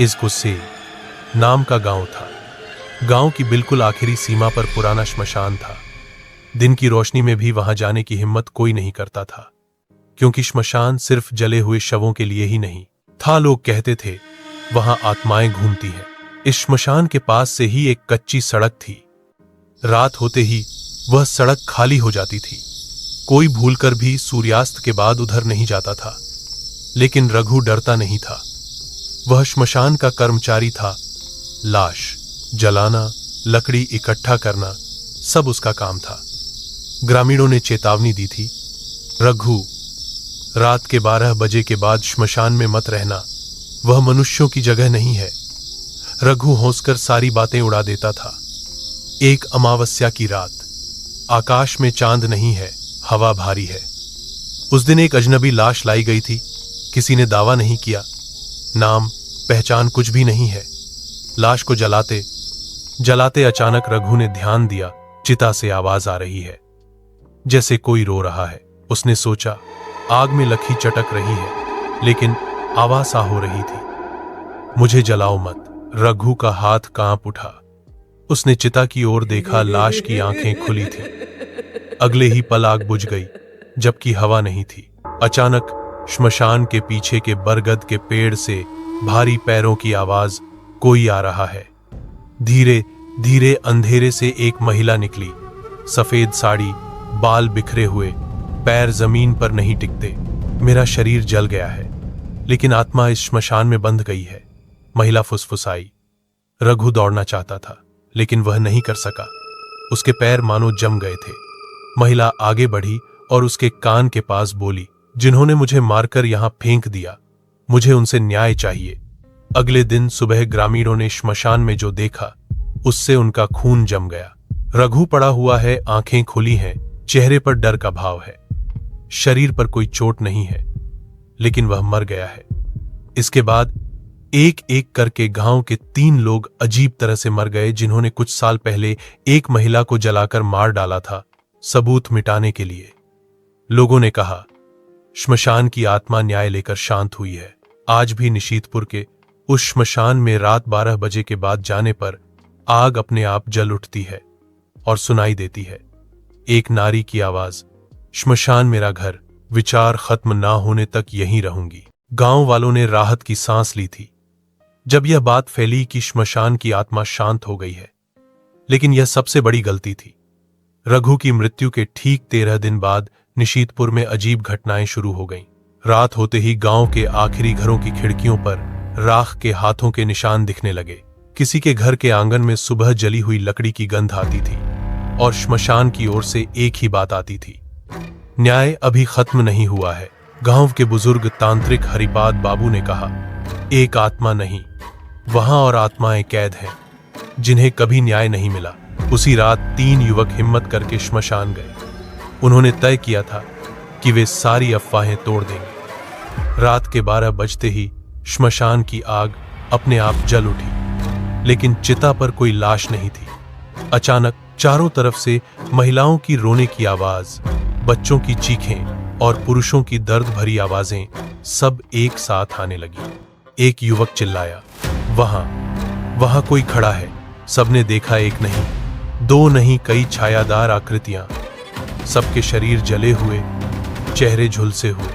इस गुस्से नाम का गांव था। गांव की बिल्कुल आखिरी सीमा पर पुराना श्मशान था। दिन की रोशनी में भी वहां जाने की हिम्मत कोई नहीं करता था, क्योंकि श्मशान सिर्फ जले हुए शवों के लिए ही नहीं था। लोग कहते थे वहां आत्माएं घूमती हैं। इस श्मशान के पास से ही एक कच्ची सड़क थी। रात होते ही वह सड़क खाली हो जाती थी। कोई भूलकर भी सूर्यास्त के बाद उधर नहीं जाता था। लेकिन रघु डरता नहीं था। वह श्मशान का कर्मचारी था। लाश जलाना, लकड़ी इकट्ठा करना, सब उसका काम था। ग्रामीणों ने चेतावनी दी थी, रघु, रात के 12 बजे के बाद श्मशान में मत रहना, वह मनुष्यों की जगह नहीं है। रघु हंसकर सारी बातें उड़ा देता था। एक अमावस्या की रात, आकाश में चांद नहीं है, हवा भारी है। उस दिन एक अजनबी लाश लाई गई थी। किसी ने दावा नहीं किया, नाम पहचान कुछ भी नहीं है। लाश को जलाते जलाते अचानक रघु ने ध्यान दिया, चिता से आवाज आ रही है, जैसे कोई रो रहा है। उसने सोचा आग में लकड़ी चटक रही है, लेकिन आवाज सा हो रही थी, मुझे जलाओ मत। रघु का हाथ कांप उठा। उसने चिता की ओर देखा, लाश की आंखें खुली थी। अगले ही पल आग बुझ गई, जबकि हवा नहीं थी। अचानक श्मशान के पीछे के बरगद के पेड़ से भारी पैरों की आवाज, कोई आ रहा है। धीरे धीरे अंधेरे से एक महिला निकली। सफेद साड़ी, बाल बिखरे हुए, पैर जमीन पर नहीं टिकते। मेरा शरीर जल गया है, लेकिन आत्मा इस श्मशान में बंध गई है, महिला फुसफुसाई। रघु दौड़ना चाहता था, लेकिन वह नहीं कर सका। उसके पैर मानो जम गए थे। महिला आगे बढ़ी और उसके कान के पास बोली, जिन्होंने मुझे मारकर यहां फेंक दिया, मुझे उनसे न्याय चाहिए। अगले दिन सुबह ग्रामीणों ने श्मशान में जो देखा, उससे उनका खून जम गया। रघु पड़ा हुआ है, आंखें खुली हैं, चेहरे पर डर का भाव है। शरीर पर कोई चोट नहीं है, लेकिन वह मर गया है। इसके बाद एक एक करके गांव के 3 लोग अजीब तरह से मर गए, जिन्होंने कुछ साल पहले एक महिला को जलाकर मार डाला था, सबूत मिटाने के लिए। लोगों ने कहा, श्मशान की आत्मा न्याय लेकर शांत हुई है। आज भी निशीतपुर के उस श्मशान में रात 12 बजे के बाद जाने पर आग अपने आप जल उठती है और सुनाई देती है एक नारी की आवाज, श्मशान मेरा घर, विचार खत्म ना होने तक यहीं रहूंगी। गांव वालों ने राहत की सांस ली थी जब यह बात फैली कि श्मशान की आत्मा शांत हो गई है। लेकिन यह सबसे बड़ी गलती थी। रघु की मृत्यु के ठीक 13 दिन बाद निशीतपुर में अजीब घटनाएं शुरू हो गईं। रात होते ही गांव के आखिरी घरों की खिड़कियों पर राख के हाथों के निशान दिखने लगे। किसी के घर के आंगन में सुबह जली हुई लकड़ी की गंध आती थी और श्मशान की ओर से एक ही बात आती थी, न्याय अभी खत्म नहीं हुआ है। गांव के बुजुर्ग तांत्रिक हरिपाद बाबू ने कहा, एक आत्मा नहीं, वहां और आत्माएं कैद हैं, जिन्हें कभी न्याय नहीं मिला। उसी रात 3 युवक हिम्मत करके श्मशान गए। उन्होंने तय किया था कि वे सारी अफवाहें तोड़ देंगे। रात के 12 बजते ही श्मशान की आग अपने आप जल उठी, लेकिन चिता पर कोई लाश नहीं थी। अचानक चारों तरफ से महिलाओं की रोने की आवाज, बच्चों की चीखें और पुरुषों की दर्द भरी आवाजें सब एक साथ आने लगी। एक युवक चिल्लाया, वहां कोई खड़ा है। सबने देखा, एक नहीं, 2 नहीं, कई छायादार आकृतियां, सबके शरीर जले हुए, चेहरे झुलसे हुए।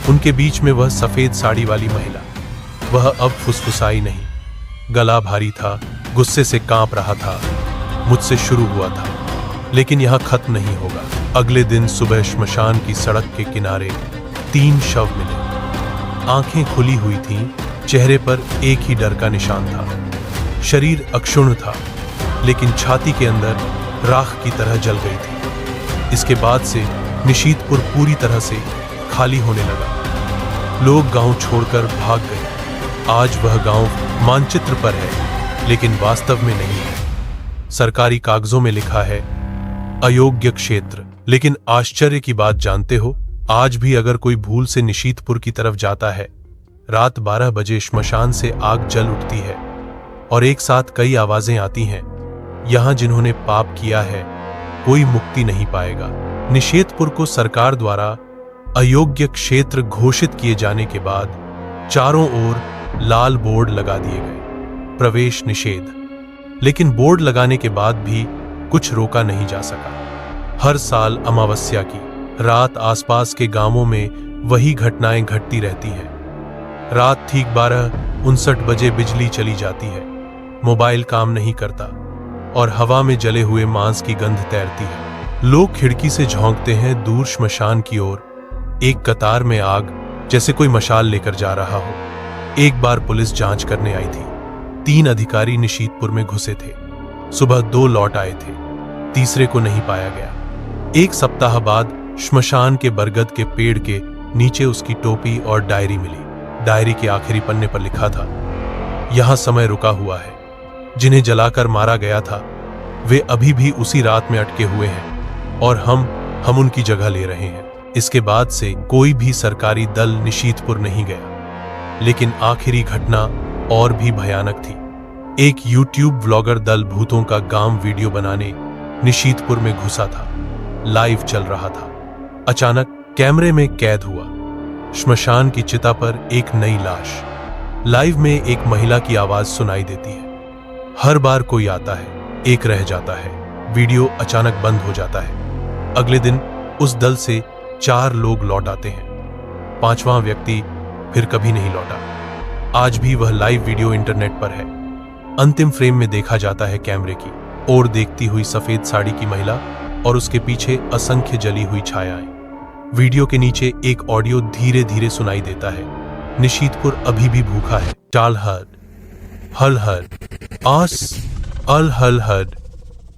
उनके बीच में वह सफेद साड़ी वाली महिला। वह अब फुसफुसाई नहीं, गला भारी था, गुस्से से कांप रहा था। मुझसे शुरू हुआ था, लेकिन यहां खत्म नहीं होगा। अगले दिन सुबह श्मशान की सड़क के किनारे 3 शव मिले। आंखें खुली हुई थीं, चेहरे पर एक ही डर का निशान था। शरीर अक्षुण्ण था, लेकिन छाती के अंदर राख की तरह जल गई थी। इसके बाद से निशीतपुर पूरी तरह से खाली होने लगा। लोग गांव छोड़कर भाग गए। आज वह गांव मानचित्र पर है, लेकिन वास्तव में नहीं है। सरकारी कागजों में लिखा है अयोग्य क्षेत्र। लेकिन आश्चर्य की बात जानते हो, आज भी अगर कोई भूल से निशीतपुर की तरफ जाता है, रात 12 बजे श्मशान से आग जल उठती है और एक साथ कई आवाजें आती हैं, यहां जिन्होंने पाप किया है कोई मुक्ति नहीं पाएगा। निशीतपुर को सरकार द्वारा अयोग्य क्षेत्र घोषित किए जाने के बाद चारों ओर लाल बोर्ड लगा दिए गए, प्रवेश निषेध। लेकिन बोर्ड लगाने के बाद भी कुछ रोका नहीं जा सका। हर साल अमावस्या की रात आसपास के गांवों में वही घटनाएं घटती रहती हैं। रात ठीक 12:59 बजे बिजली चली जाती है, मोबाइल काम नहीं करता और हवा में जले हुए मांस की गंध तैरती है। लोग खिड़की से झांकते हैं दूर श्मशान की ओर। एक कतार में आग, जैसे कोई मशाल लेकर जा रहा हो। एक बार पुलिस जांच करने आई थी। 3 अधिकारी निशीतपुर में घुसे थे। सुबह 2 लौट आए थे, तीसरे को नहीं पाया गया। 1 सप्ताह बाद श्मशान के बरगद के पेड़ के नीचे उसकी टोपी और डायरी मिली। डायरी के आखिरी पन्ने पर लिखा था, यहां समय रुका हुआ है। जिन्हें जलाकर मारा गया था वे अभी भी उसी रात में अटके हुए हैं और हम उनकी जगह ले रहे हैं। इसके बाद से कोई भी सरकारी दल निशीतपुर नहीं गया। लेकिन आखिरी घटना और भी भयानक थी। एक यूट्यूब व्लॉगर दल भूतों का गांव वीडियो बनाने निशीतपुर में घुसा था। लाइव चल रहा था। अचानक कैमरे में कैद हुआ। श्मशान की चिता पर एक नई लाश। लाइव में एक महिला की आवाज सुनाई देती है। हर बार कोई आता है, एक रह जाता है। वीडियो अचानक बंद हो जाता है। अगले दिन उस दल से 4 लोग लौट आते हैं। 5वां व्यक्ति फिर कभी नहीं लौटा। आज भी वह लाइव वीडियो इंटरनेट पर है। अंतिम फ्रेम में देखा जाता है कैमरे की ओर देखती हुई सफेद साड़ी की महिला और उसके पीछे असंख्य जली हुई छायाएं। वीडियो के नीचे एक ऑडियो धीरे धीरे सुनाई देता है, निशीतपुर अभी भी भूखा है। टाल हर हल हर आस अल हल हर।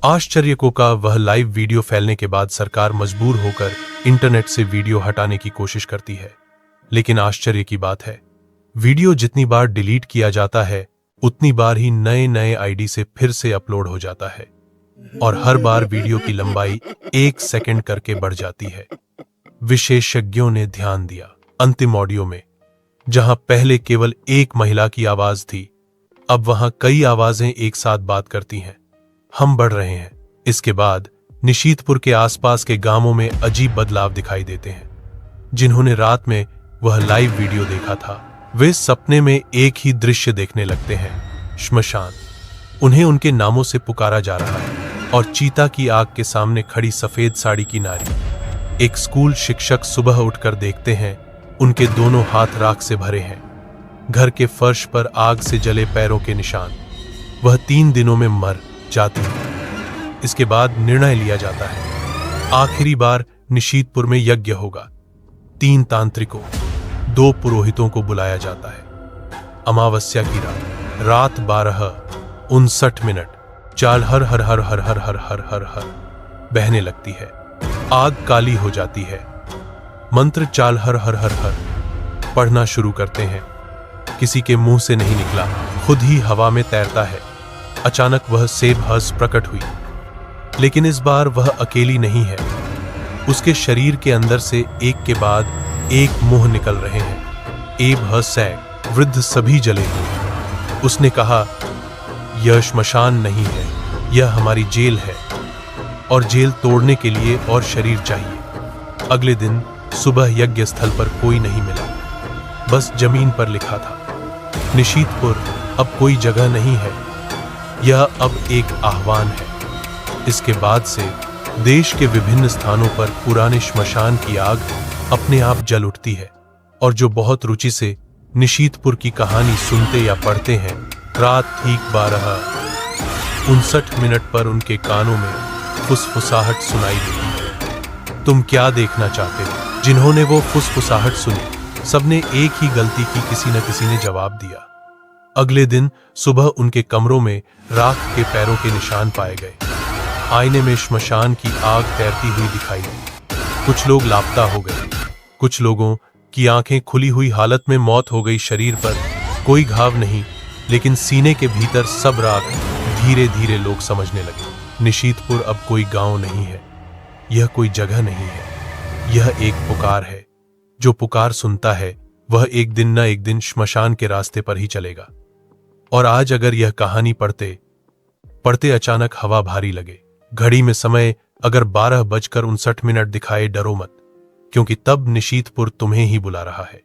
आश्चर्य का वह लाइव वीडियो फैलने के बाद सरकार मजबूर होकर इंटरनेट से वीडियो हटाने की कोशिश करती है। लेकिन आश्चर्य की बात है, वीडियो जितनी बार डिलीट किया जाता है उतनी बार ही नए नए आईडी से फिर से अपलोड हो जाता है और हर बार वीडियो की लंबाई 1 सेकंड करके बढ़ जाती है। विशेषज्ञों ने ध्यान दिया, अंतिम ऑडियो में जहां पहले केवल एक महिला की आवाज थी, अब वहां कई आवाजें एक साथ बात करती हैं। हम बढ़ रहे हैं। इसके बाद निशीतपुर के आसपास के गांवों में अजीब बदलाव दिखाई देते हैं। जिन्होंने रात में वह लाइव वीडियो देखा था वे सपने में एक ही दृश्य देखने लगते हैं, श्मशान। उन्हें उनके नामों से पुकारा जा रहा है और चीता की आग के सामने खड़ी सफेद साड़ी की नारी। एक स्कूल शिक्षक सुबह उठकर देखते हैं, उनके दोनों हाथ राख से भरे हैं। घर के फर्श पर आग से जले पैरों के निशान। वह 3 दिनों में मर जाती है। इसके बाद निर्णय लिया जाता है, आखिरी बार निशीतपुर में यज्ञ होगा। 3 तांत्रिकों, 2 पुरोहितों को बुलाया जाता है। अमावस्या की रात 12:59। चाल हर हर हर हर हर हर हर हर हर बहने लगती है। आग काली हो जाती है। मंत्र चाल हर हर हर हर पढ़ना शुरू करते हैं। किसी के मुंह से नहीं निकला, खुद ही हवा में तैरता है। अचानक वह सेब हंस प्रकट हुई, लेकिन इस बार वह अकेली नहीं है। उसके शरीर के अंदर से एक के बाद एक मुंह निकल रहे हैं। एब हसैक वृद्ध सभी जले हुए। उसने कहा, यह श्मशान नहीं है, यह हमारी जेल है और जेल तोड़ने के लिए और शरीर चाहिए। अगले दिन सुबह यज्ञ स्थल पर कोई नहीं मिला, बस जमीन पर लिखा था, निशीतपुर अब कोई जगह नहीं है, यह अब एक आह्वान है। इसके बाद से देश के विभिन्न स्थानों पर पुराने श्मशान की आग अपने आप जल उठती है और जो बहुत रुचि से निशीतपुर की कहानी सुनते या पढ़ते हैं, रात ठीक 12:59 पर उनके कानों में फुसफुसाहट सुनाई देती है। तुम क्या देखना चाहते हो? जिन्होंने वो फुसफुसाहट सुनी, सबने एक ही गलती की, किसी न किसी ने जवाब दिया। अगले दिन सुबह उनके कमरों में राख के पैरों के निशान पाए गए। आईने में श्मशान की आग तैरती हुई दिखाई दी। कुछ लोग लापता हो गए, कुछ लोगों की आंखें खुली हुई हालत में मौत हो गई। शरीर पर कोई घाव नहीं, लेकिन सीने के भीतर सब राख। धीरे धीरे लोग समझने लगे, निशीतपुर अब कोई गांव नहीं है, यह कोई जगह नहीं है, यह एक पुकार है। जो पुकार सुनता है वह एक दिन न एक दिन श्मशान के रास्ते पर ही चलेगा। और आज अगर यह कहानी पढ़ते पढ़ते अचानक हवा भारी लगे, घड़ी में समय अगर 12:59 दिखाए, डरो मत, क्योंकि तब निशीतपुर तुम्हें ही बुला रहा है।